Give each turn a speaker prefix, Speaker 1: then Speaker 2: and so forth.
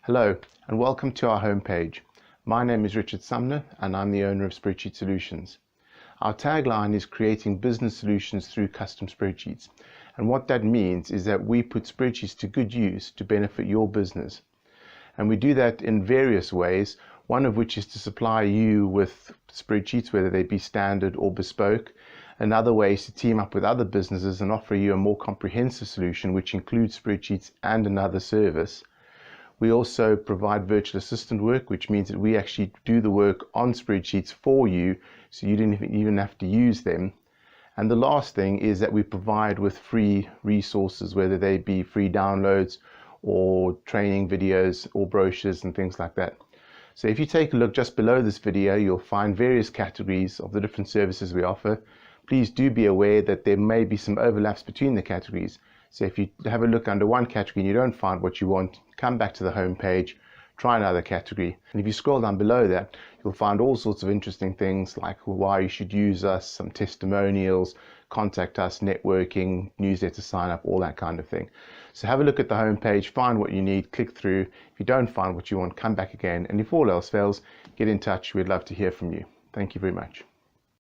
Speaker 1: Hello and welcome to our homepage. My name is Richard Sumner and I'm the owner of Spreadsheet Solutions. Our tagline is creating business solutions through custom spreadsheets, and what that means is that we put spreadsheets to good use to benefit your business, and we do that in various ways, one of which is to supply you with spreadsheets, whether they be standard or bespoke. Another way is to team up with other businesses and offer you a more comprehensive solution which includes spreadsheets and another service. We also provide virtual assistant work, which means that we actually do the work on spreadsheets for you, so you didn't even have to use them. And the last thing is that we provide with free resources, whether they be free downloads or training videos or brochures and things like that. So if you take a look just below this video, you'll find various categories of the different services we offer. Please do be aware that there may be some overlaps between the categories. So if you have a look under one category and you don't find what you want, come back to the home page, try another category. And if you scroll down below that, you'll find all sorts of interesting things like why you should use us, some testimonials, contact us, networking, newsletter sign up, all that kind of thing. So have a look at the home page, find what you need, click through. If you don't find what you want, come back again. And if all else fails, get in touch. We'd love to hear from you. Thank you very much.